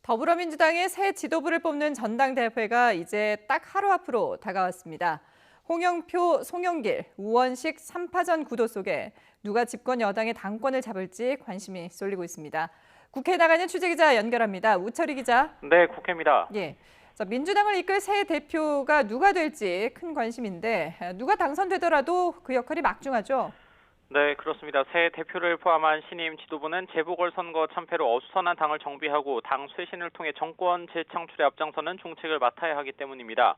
더불어민주당의 새 지도부를 뽑는 전당대회가 이제 딱 하루 앞으로 다가왔습니다. 홍영표, 송영길, 우원식 3파전 구도 속에 누가 집권 여당의 당권을 잡을지 관심이 쏠리고 있습니다. 국회에 나가는 취재기자 연결합니다. 우철희 기자. 네, 국회입니다. 예. 민주당을 이끌 새 대표가 누가 될지 큰 관심인데 누가 당선되더라도 그 역할이 막중하죠. 네, 그렇습니다. 새 대표를 포함한 신임 지도부는 재보궐선거 참패로 어수선한 당을 정비하고 당 쇄신을 통해 정권 재창출에 앞장서는 중책을 맡아야 하기 때문입니다.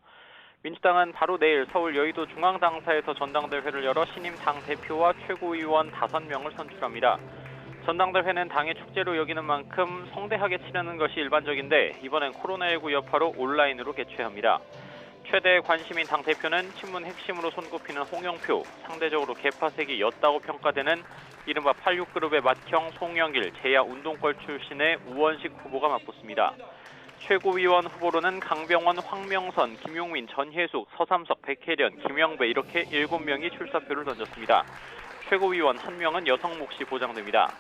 민주당은 바로 내일 서울 여의도 중앙당사에서 전당대회를 열어 신임 당 대표와 최고위원 5명을 선출합니다. 전당대회는 당의 축제로 여기는 만큼 성대하게 치르는 것이 일반적인데 이번엔 코로나19 여파로 온라인으로 개최합니다. 최대 관심인 당대표는 친문 핵심으로 손꼽히는 홍영표, 상대적으로 개파색이 옅다고 평가되는 이른바 86그룹의 맏형 송영길, 제야 운동권 출신의 우원식 후보가 맞붙습니다. 최고위원 후보로는 강병원, 황명선, 김용민, 전혜숙, 서삼석, 백혜련, 김영배 이렇게 7명이 출사표를 던졌습니다. 최고위원 1명은 여성 몫이 보장됩니다.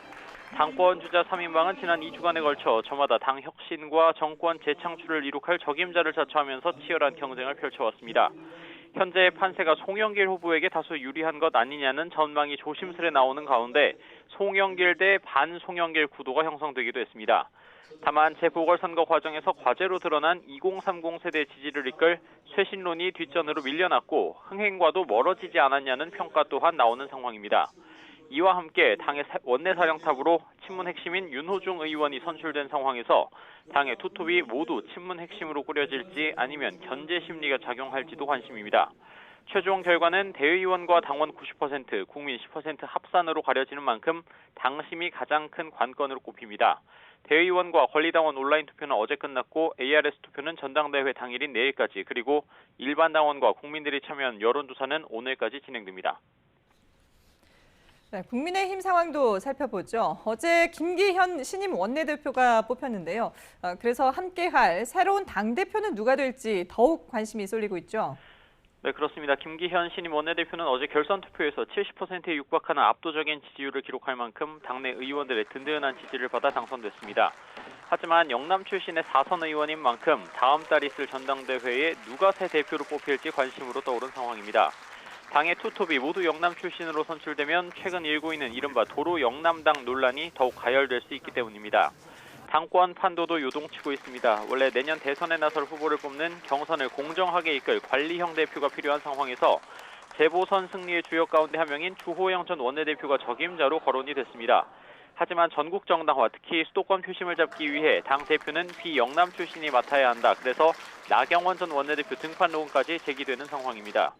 당권 주자 3인방은 지난 2주간에 걸쳐 저마다 당 혁신과 정권 재창출을 이룩할 적임자를 자처하면서 치열한 경쟁을 펼쳐왔습니다. 현재 판세가 송영길 후보에게 다소 유리한 것 아니냐는 전망이 조심스레 나오는 가운데 송영길 대 반송영길 구도가 형성되기도 했습니다. 다만 재보궐선거 과정에서 과제로 드러난 2030 세대 지지를 이끌 쇄신론이 뒷전으로 밀려났고 흥행과도 멀어지지 않았냐는 평가 또한 나오는 상황입니다. 이와 함께 당의 원내사령탑으로 친문 핵심인 윤호중 의원이 선출된 상황에서 당의 투톱이 모두 친문 핵심으로 꾸려질지 아니면 견제 심리가 작용할지도 관심입니다. 최종 결과는 대의원과 당원 90%, 국민 10% 합산으로 가려지는 만큼 당심이 가장 큰 관건으로 꼽힙니다. 대의원과 권리당원 온라인 투표는 어제 끝났고 ARS 투표는 전당대회 당일인 내일까지 그리고 일반 당원과 국민들이 참여한 여론조사는 오늘까지 진행됩니다. 네, 국민의힘 상황도 살펴보죠. 어제 김기현 신임 원내대표가 뽑혔는데요. 그래서 함께할 새로운 당대표는 누가 될지 더욱 관심이 쏠리고 있죠. 네, 그렇습니다. 김기현 신임 원내대표는 어제 결선 투표에서 70%에 육박하는 압도적인 지지율을 기록할 만큼 당내 의원들의 든든한 지지를 받아 당선됐습니다. 하지만 영남 출신의 4선 의원인 만큼 다음 달 있을 전당대회에 누가 새 대표로 뽑힐지 관심으로 떠오른 상황입니다. 당의 투톱이 모두 영남 출신으로 선출되면 최근 일고 있는 이른바 도로 영남당 논란이 더욱 가열될 수 있기 때문입니다. 당권 판도도 요동치고 있습니다. 원래 내년 대선에 나설 후보를 뽑는 경선을 공정하게 이끌 관리형 대표가 필요한 상황에서 재보선 승리의 주역 가운데 한 명인 주호영 전 원내대표가 적임자로 거론이 됐습니다. 하지만 전국 정당화, 특히 수도권 표심을 잡기 위해 당 대표는 비영남 출신이 맡아야 한다. 그래서 나경원 전 원내대표 등판 논의까지 제기되는 상황입니다.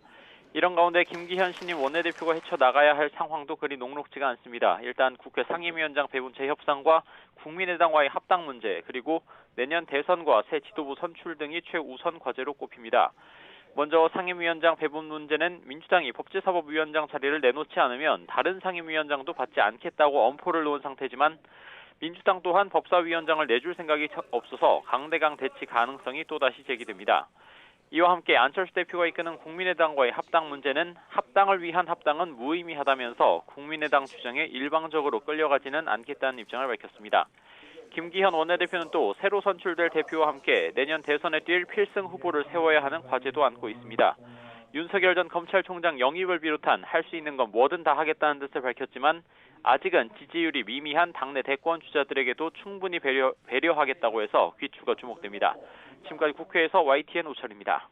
이런 가운데 김기현 신임 원내대표가 헤쳐나가야 할 상황도 그리 녹록지가 않습니다. 일단 국회 상임위원장 배분체 협상과 국민의당과의 합당 문제, 그리고 내년 대선과 새 지도부 선출 등이 최우선 과제로 꼽힙니다. 먼저 상임위원장 배분 문제는 민주당이 법제사법위원장 자리를 내놓지 않으면 다른 상임위원장도 받지 않겠다고 엄포를 놓은 상태지만 민주당 또한 법사위원장을 내줄 생각이 없어서 강대강 대치 가능성이 또다시 제기됩니다. 이와 함께 안철수 대표가 이끄는 국민의당과의 합당 문제는 합당을 위한 합당은 무의미하다면서 국민의당 주장에 일방적으로 끌려가지는 않겠다는 입장을 밝혔습니다. 김기현 원내대표는 또 새로 선출될 대표와 함께 내년 대선에 뛸 필승 후보를 세워야 하는 과제도 안고 있습니다. 윤석열 전 검찰총장 영입을 비롯한 할 수 있는 건 뭐든 다 하겠다는 뜻을 밝혔지만 아직은 지지율이 미미한 당내 대권 주자들에게도 충분히 배려하겠다고 해서 귀추가 주목됩니다. 지금까지 국회에서 YTN 우철입니다.